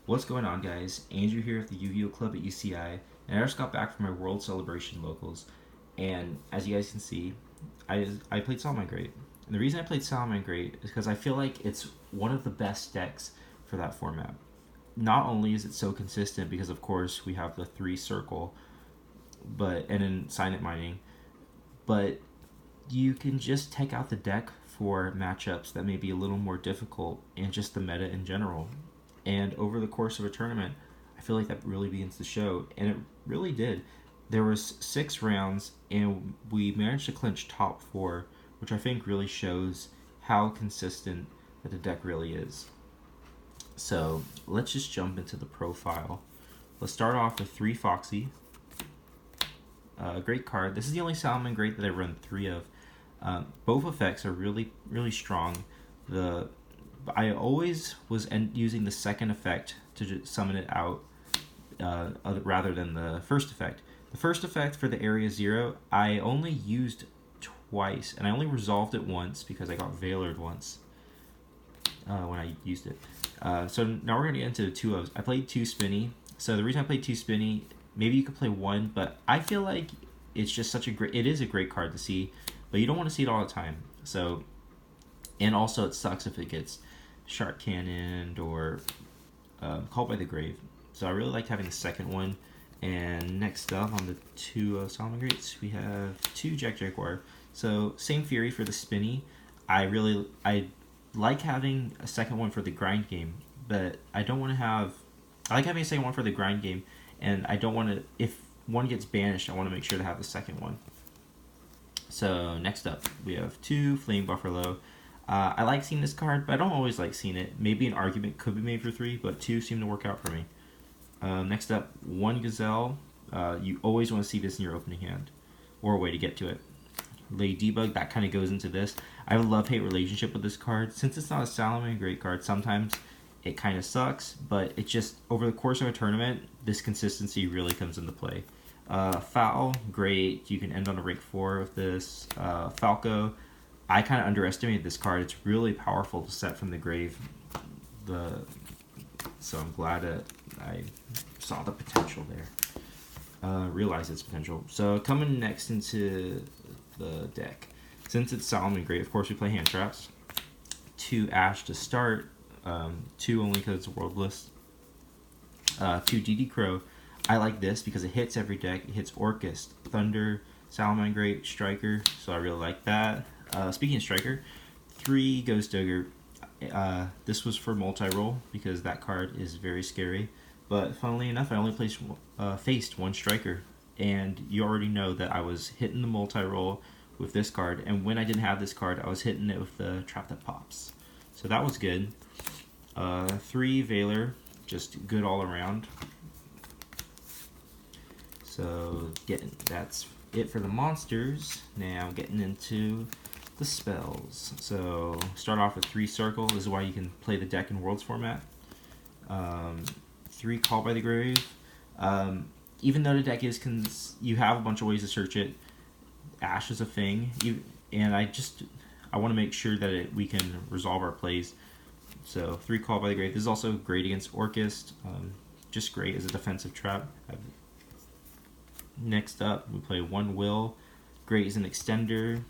What's going on, guys? Andrew here at the Yu-Gi-Oh Club at UCI, and I just got back from my World Celebration locals. And as you guys can see, I played Salamangreat. And the reason I played Salamangreat is because I feel like it's one of the best decks for that format. Not only is it so consistent because of course we have the three circle, and in Signet Mining, but you can just take out the deck for matchups that may be a little more difficult and just the meta in general. And over the course of a tournament, I feel like that really begins to show, and it really did. There was 6 rounds, and we managed to clinch top 4, which I think really shows how consistent that the deck really is. So let's just jump into the profile. Let's start off with 3 Foxy. Great card. This is the only Salamangreat that I run 3 of. Both effects are really strong. I always was using the second effect to summon it out rather than the first effect. The first effect for the Area 0, I only used twice, and I only resolved it once because I got Veilered once when I used it. So now we're going to get into the 2-ofs. I played 2 Spinny. So the reason I played 2 Spinny, maybe you could play 1, but I feel like it's just such a great, it is a great card to see, but you don't want to see it all the time. So, and also it sucks if it gets Shark Cannoned or Called by the Grave. So I really liked having the second one. And next up on the 2 Salamangreats, we have 2 Jaguar. So same theory for the Spinny. I like having a second one for the grind game, but I don't want to have. I like having a second one for the grind game, and I don't want to. If one gets banished, I want to make sure to have the second one. So next up, we have 2 Flame Buffalo. I like seeing this card, but I don't always like seeing it. Maybe an argument could be made for 3, but 2 seem to work out for me. Next up, 1 Gazelle. You always want to see this in your opening hand, or a way to get to it. Lady Debug, that kind of goes into this. I have a love-hate relationship with this card. Since it's not a Salamangreat card, sometimes it kind of sucks, but it just, over the course of a tournament, this consistency really comes into play. Foul, great. You can end on a rank 4 with this. Falco, I kind of underestimated this card. It's really powerful to set from the grave. So I'm glad that I saw the potential there. Realize its potential. So coming next into the deck. Since it's Salamangreat, of course we play hand traps. 2 Ash to start. 2 only because it's a world list. 2 DD Crow. I like this because it hits every deck. It hits Orcust, Thunder, Salamangreat, Striker. So I really like that. Speaking of Striker, 3 Ghost Dugger. This was for multi-roll because that card is very scary. But funnily enough, I only faced 1 Striker. And you already know that I was hitting the multi-roll with this card. And when I didn't have this card, I was hitting it with the Trap That Pops. So that was good. 3 Veiler, just good all around. So that's it for the monsters. Now getting into the spells. So start off with 3 Circle. This is why you can play the deck in Worlds format. 3 Call by the Grave. Even though the deck is, you have a bunch of ways to search it. Ash is a thing, and I want to make sure that we can resolve our plays. So 3 Call by the Grave. This is also great against Orcust. Just great as a defensive trap. Next up, we play 1 Will. Great as an extender.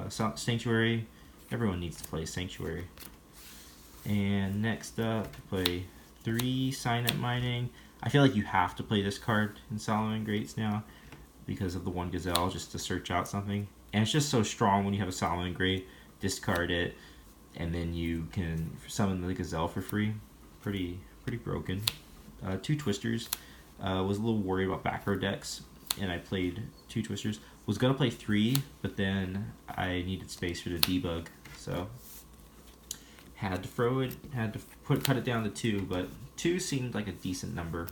Sanctuary. Everyone needs to play Sanctuary. And next up, we play 3 Signet Mining. I feel like you have to play this card in Salamangreats now because of the 1 Gazelle, just to search out something. And it's just so strong when you have a Salamangreat. Discard it, and then you can summon the Gazelle for free. Pretty broken. 2 Twisters. Was a little worried about back row decks, and I played 2 Twisters. Was gonna play 3, but then I needed space for the debug, so had to throw it. Had to cut it down to 2, but 2 seemed like a decent number.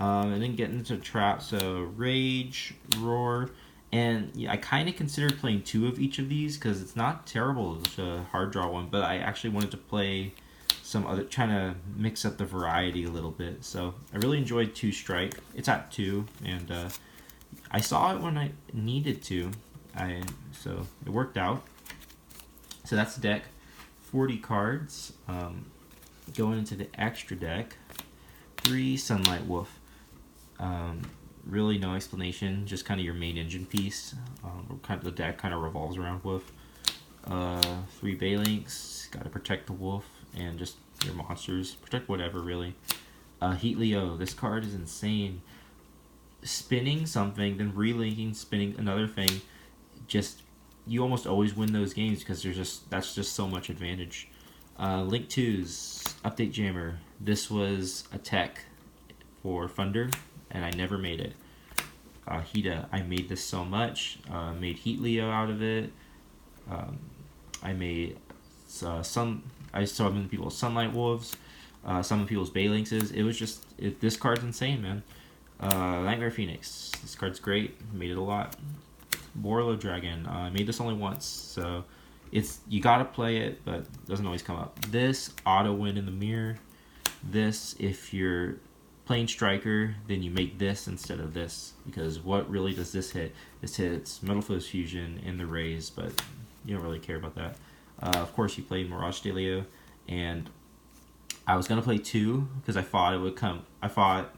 And then getting into trap, so Rage, Roar, and yeah, I kind of considered playing 2 of each of these because it's not terrible to hard draw one, but I actually wanted to play some other, trying to mix up the variety a little bit. So I really enjoyed 2 Strike. It's at 2, and I saw it when I needed to, so it worked out. So that's the deck. 40 cards. Going going into the extra deck, 3 Sunlight Wolf. Really no explanation, just kind of your main engine piece. Kind of the deck kind of revolves around Wolf. 3 Balinks, gotta protect the Wolf and just your monsters, protect whatever really. Heat Leo, this card is insane. Spinning something, then relinking, spinning another thing, just you almost always win those games because that's just so much advantage. Link 2's Update Jammer. This was a tech for Thunder, and I never made it. Hita, I made this so much. Made Heat Leo out of it. I made I summoned people's Sunlight Wolves. Some of people's Balinxes. It was just this card's insane, man. Nightmare Phoenix. This card's great. Made it a lot. Borlo Dragon. I made this only once, so you gotta play it, but it doesn't always come up. This auto win in the mirror. This, if you're playing Striker, then you make this instead of this, because what really does this hit? This hits Metal Foes Fusion and the Raise, but you don't really care about that. Of course, you played Mirage de Leo, and I was gonna play 2 because I thought it would come. I thought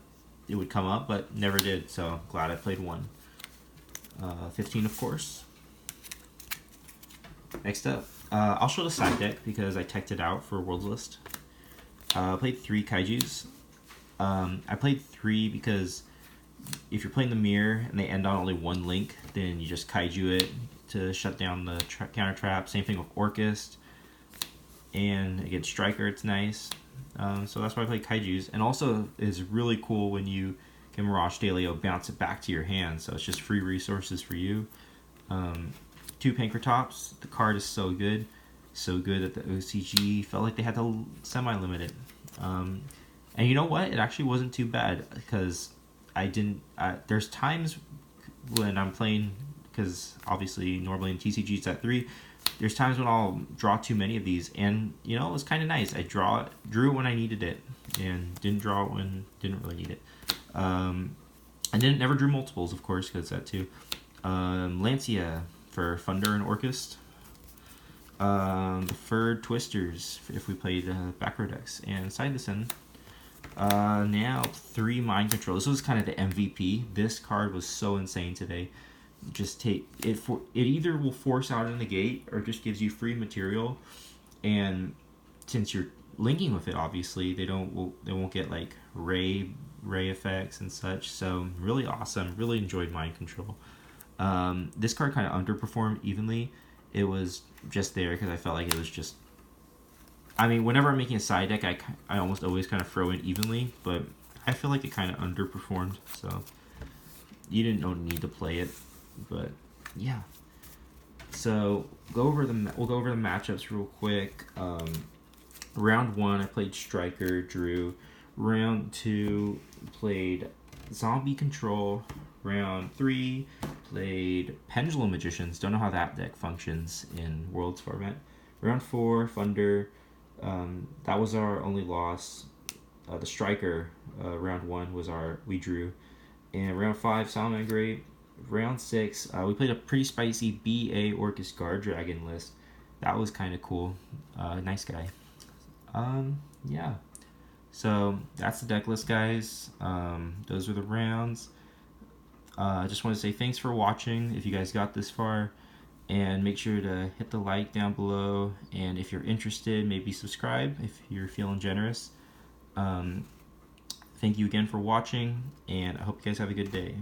it would come up, but never did. So glad I played 1. 15, of course. Next up, I'll show the side deck because I teched it out for World's List. I played 3 Kaijus. I played 3 because if you're playing the mirror and they end on only 1 link, then you just Kaiju it to shut down the counter trap. Same thing with Orchist. And against Striker, it's nice. So that's why I play Kaijus. And also, it's really cool when you can Mirage de Leo, bounce it back to your hand. So it's just free resources for you. 2 Pankratops. The card is so good. So good that the OCG felt like they had to semi-limit it. And you know what? It actually wasn't too bad because I didn't... there's times when I'm playing, because obviously normally in TCG it's at 3, there's times when I'll draw too many of these, and you know, it was kind of nice. I drew it when I needed it, and didn't draw it when didn't really need it. I never drew multiples, of course, because that too. Lancia for Thunder and Orchist. The Furred Twisters if we played back row decks, and Sidesen. Now 3 Mind Control. This was kind of the MVP. This card was so insane today. Just take it for it. Either will force out in the gate or just gives you free material, and since you're linking with it, obviously they won't get like ray effects and such. So really awesome. Really enjoyed Mind Control. This card kind of underperformed evenly. It was just there because I felt like it was just. I mean, whenever I'm making a side deck, I almost always kind of throw in evenly, but I feel like it kind of underperformed. So you didn't need to play it. But yeah, so we'll go over the matchups real quick. Round 1, I played Striker, drew. Round 2, played Zombie Control. Round 3, played Pendulum Magicians. Don't know how that deck functions in Worlds format. Round 4, Thunder. That was our only loss. The Striker, round 1 was we drew. And round 5, Salamangreats. Round 6, we played a pretty spicy BA Orchis Guard Dragon list. That was kind of cool. Nice guy. Yeah. So that's the deck list, guys. Those are the rounds. I just want to say thanks for watching if you guys got this far. And make sure to hit the like down below. And if you're interested, maybe subscribe if you're feeling generous. Thank you again for watching. And I hope you guys have a good day.